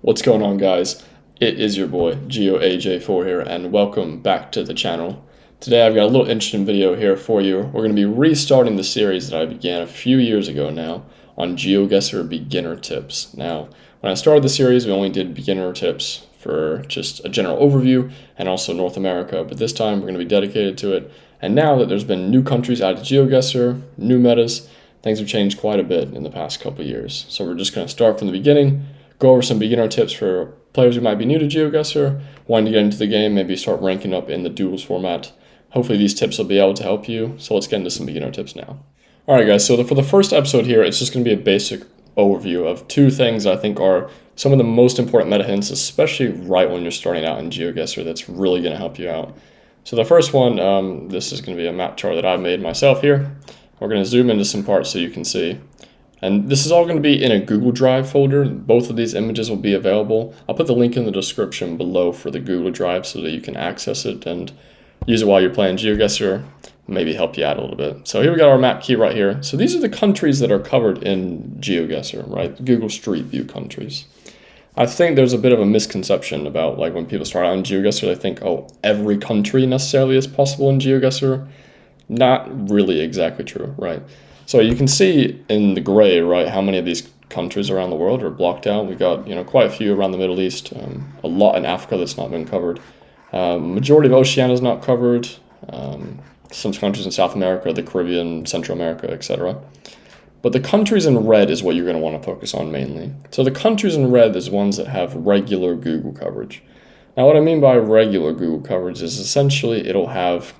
What's going on, guys? It is your boy GeoAJ4 here, and welcome back to the channel. Today I've got a little interesting video here for you. We're going to be restarting the series that I began a few years ago now on Geoguessr beginner tips. Now, when I started the series, we only did beginner tips for just a general overview and also North America, but this time we're going to be dedicated to it. And now that there's been new countries added to Geoguessr, new metas, things have changed quite a bit in the past couple years. So we're just going to start from the beginning, go over some beginner tips for players who might be new to Geoguessr, wanting to get into the game, maybe start ranking up in the duels format. Hopefully these tips will be able to help you, so let's get into some beginner tips now. Alright guys, so for the first episode here, it's just going to be a basic overview of two things I think are some of the most important meta hints, especially right when you're starting out in Geoguessr, that's really going to help you out. So the first one, this is going to be a map chart that I've made myself here. We're going to zoom into some parts so you can see. And this is all going to be in a Google Drive folder. Both of these images will be available. I'll put the link in the description below for the Google Drive so that you can access it and use it while you're playing Geoguessr. Maybe help you out a little bit. So here we got our map key right here. So these are the countries that are covered in Geoguessr, right? Google Street View countries. I think there's a bit of a misconception about like when people start out in Geoguessr, they think, oh, every country necessarily is possible in Geoguessr. Not really exactly true, right? So you can see in the gray, right, how many of these countries around the world are blocked out. We got, quite a few around the Middle East, a lot in Africa that's not been covered. Majority of Oceania is not covered. Some countries in South America, the Caribbean, Central America, etc. But the countries in red is what you're going to want to focus on mainly. So the countries in red is ones that have regular Google coverage. Now what I mean by regular Google coverage is essentially it'll have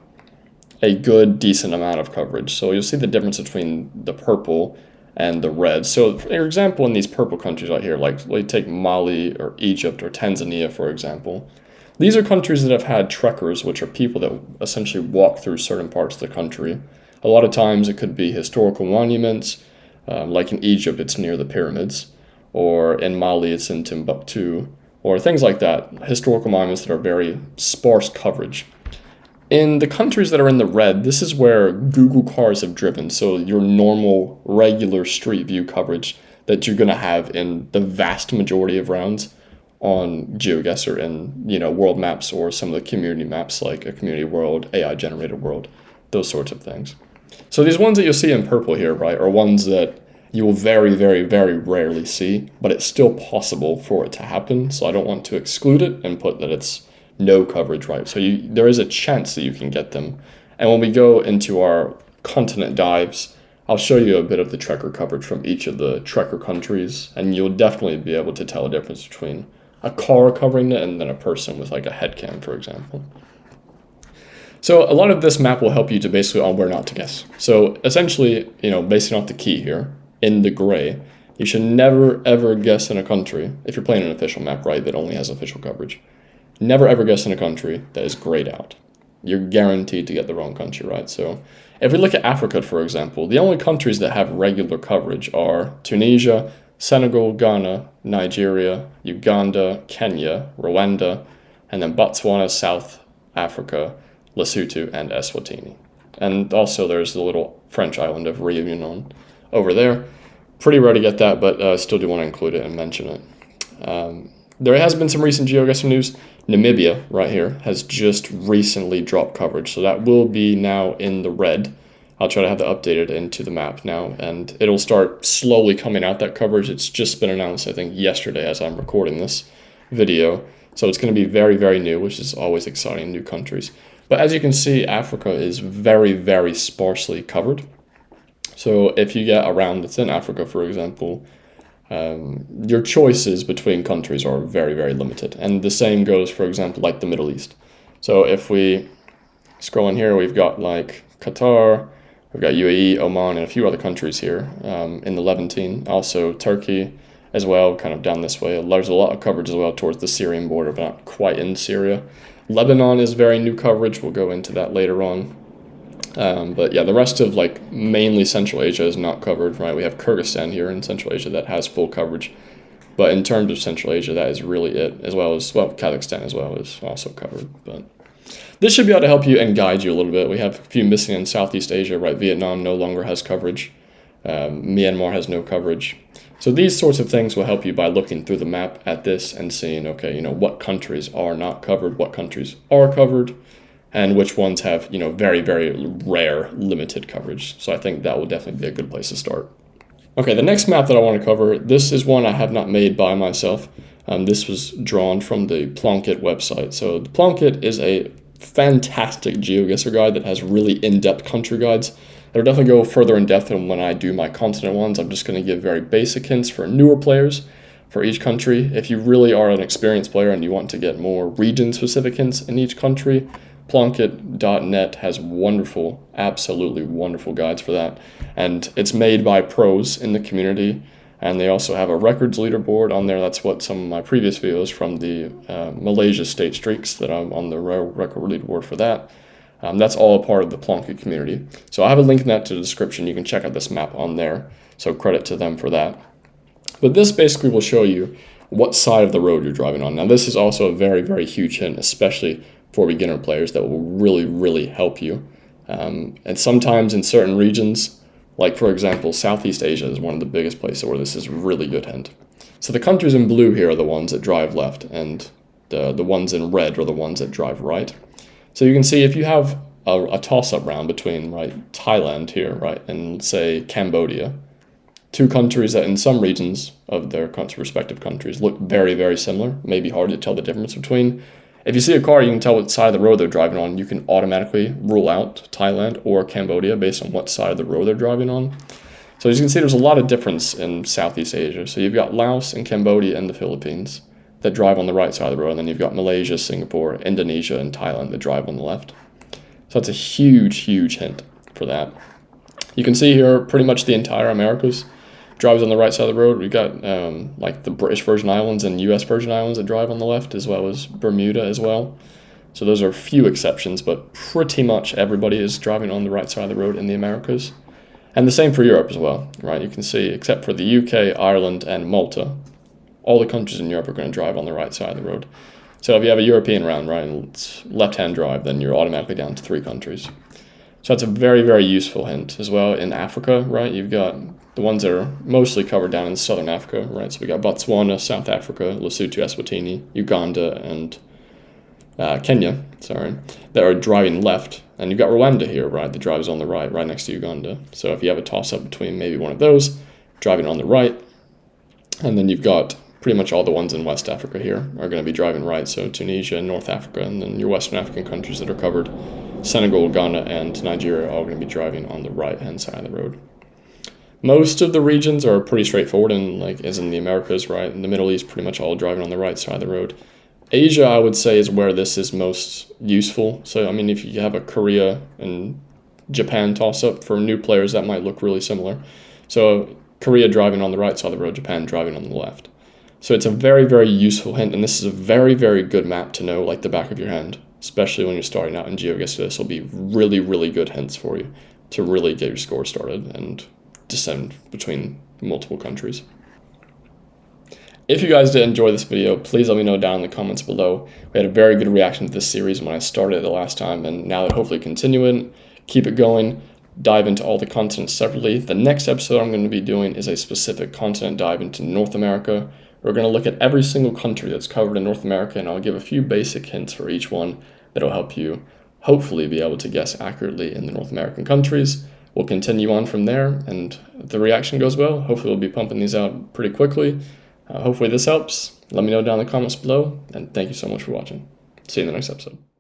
a good, decent amount of coverage. So you'll see the difference between the purple and the red. So for example, in these purple countries right here, like take Mali or Egypt or Tanzania, for example, these are countries that have had trekkers, which are people that essentially walk through certain parts of the country. A lot of times it could be historical monuments, like in Egypt, it's near the pyramids, or in Mali, it's in Timbuktu, or things like that, historical monuments that are very sparse coverage. In the countries that are in the red, this is where Google cars have driven, so your normal, regular street view coverage that you're going to have in the vast majority of rounds on Geoguessr and, world maps or some of the community maps like a community world, AI-generated world, those sorts of things. So these ones that you'll see in purple here, right, are ones that you will very, very, very rarely see, but it's still possible for it to happen, so I don't want to exclude it and put that it's no coverage, right? So there is a chance that you can get them. And when we go into our continent dives, I'll show you a bit of the trekker coverage from each of the trekker countries, and you'll definitely be able to tell a difference between a car covering it and then a person with like a head cam, for example. So a lot of this map will help you to basically on where not to guess. So essentially, basing off the key here, in the gray, you should never ever guess in a country, if you're playing an official map, right, that only has official coverage. Never ever guess in a country that is grayed out. You're guaranteed to get the wrong country, right? So if we look at Africa, for example, the only countries that have regular coverage are Tunisia, Senegal, Ghana, Nigeria, Uganda, Kenya, Rwanda, and then Botswana, South Africa, Lesotho, and Eswatini. And also there's the little French island of Réunion over there. Pretty rare to get that, but I still do want to include it and mention it. There has been some recent Geoguessr news. Namibia, right here, has just recently dropped coverage, so that will be now in the red. I'll try to have that updated into the map now, and it'll start slowly coming out, that coverage. It's just been announced, I think, yesterday as I'm recording this video, so it's going to be very, very new, which is always exciting, new countries. But as you can see, Africa is very, very sparsely covered. So if you get around within Africa, for example, your choices between countries are very, very limited. And the same goes, for example, like the Middle East. So if we scroll in here, we've got like Qatar, we've got UAE, Oman, and a few other countries here in the Levantine. Also Turkey as well, kind of down this way. There's a lot of coverage as well towards the Syrian border, but not quite in Syria. Lebanon is very new coverage. We'll go into that later on. But yeah, the rest of like mainly Central Asia is not covered, right? We have Kyrgyzstan here in Central Asia that has full coverage. But in terms of Central Asia, that is really it, as well as, Kazakhstan as well is also covered. But this should be able to help you and guide you a little bit. We have a few missing in Southeast Asia, right? Vietnam no longer has coverage. Myanmar has no coverage. So these sorts of things will help you by looking through the map at this and seeing, okay, what countries are not covered, what countries are covered, and which ones have, very, very rare, limited coverage. So I think that will definitely be a good place to start. Okay, the next map that I want to cover, this is one I have not made by myself. This was drawn from the PlonkIt website. So the PlonkIt is a fantastic GeoGuessr guide that has really in-depth country guides. It'll definitely go further in depth than when I do my continent ones. I'm just going to give very basic hints for newer players for each country. If you really are an experienced player and you want to get more region-specific hints in each country, PlonkIt.net has wonderful, absolutely wonderful guides for that. And it's made by pros in the community. And they also have a records leaderboard on there. That's what some of my previous videos from the Malaysia state streaks that I'm on the record leaderboard for that. That's all a part of the PlonkIt community. So I have a link in that to the description. You can check out this map on there. So credit to them for that. But this basically will show you what side of the road you're driving on. Now this is also a very, very huge hint, especially for beginner players, that will really, really help you. And sometimes in certain regions, like for example, Southeast Asia is one of the biggest places where this is a really good hint. So the countries in blue here are the ones that drive left, and the ones in red are the ones that drive right. So you can see if you have a toss-up round between Thailand here, and say Cambodia, two countries that in some regions of their respective countries look very, very similar, maybe hard to tell the difference between. If you see a car, you can tell what side of the road they're driving on. You can automatically rule out Thailand or Cambodia based on what side of the road they're driving on. So as you can see, there's a lot of difference in Southeast Asia. So you've got Laos and Cambodia and the Philippines that drive on the right side of the road. And then you've got Malaysia, Singapore, Indonesia, and Thailand that drive on the left. So that's a huge, huge hint for that. You can see here pretty much the entire Americas drives on the right side of the road. We've got like the British Virgin Islands and US Virgin Islands that drive on the left, as well as Bermuda as well. So those are few exceptions, but pretty much everybody is driving on the right side of the road in the Americas. And the same for Europe as well, right? You can see, except for the UK, Ireland, and Malta, all the countries in Europe are going to drive on the right side of the road. So if you have a European round, and it's left-hand drive, then you're automatically down to 3 countries. So that's a very, very useful hint as well. In Africa, right, you've got the ones that are mostly covered down in southern Africa, right? So we got Botswana, South Africa, Lesotho, Eswatini, Uganda, and Kenya, that are driving left. And you've got Rwanda here, right, that drives on the right next to Uganda. So if you have a toss-up between maybe one of those, driving on the right, and then you've got pretty much all the ones in West Africa here are going to be driving right. So Tunisia, North Africa, and then your Western African countries that are covered, Senegal, Ghana, and Nigeria, are all going to be driving on the right-hand side of the road. Most of the regions are pretty straightforward, and as in the Americas, right? In the Middle East, pretty much all driving on the right side of the road. Asia, I would say, is where this is most useful. So, I mean, if you have a Korea and Japan toss-up for new players, that might look really similar. So, Korea driving on the right side of the road, Japan driving on the left. So it's a very, very useful hint, and this is a very, very good map to know like the back of your hand, especially when you're starting out in GeoGuessr. This will be really, really good hints for you to really get your score started and descend between multiple countries. If you guys did enjoy this video, please let me know down in the comments below. We had a very good reaction to this series when I started it the last time, and now that hopefully continuing, keep it going, dive into all the continents separately. The next episode I'm going to be doing is a specific continent dive into North America. We're going to look at every single country that's covered in North America, and I'll give a few basic hints for each one that'll help you hopefully be able to guess accurately in the North American countries. We'll continue on from there, and if the reaction goes well, hopefully we'll be pumping these out pretty quickly. Hopefully this helps. Let me know down in the comments below, and thank you so much for watching. See you in the next episode.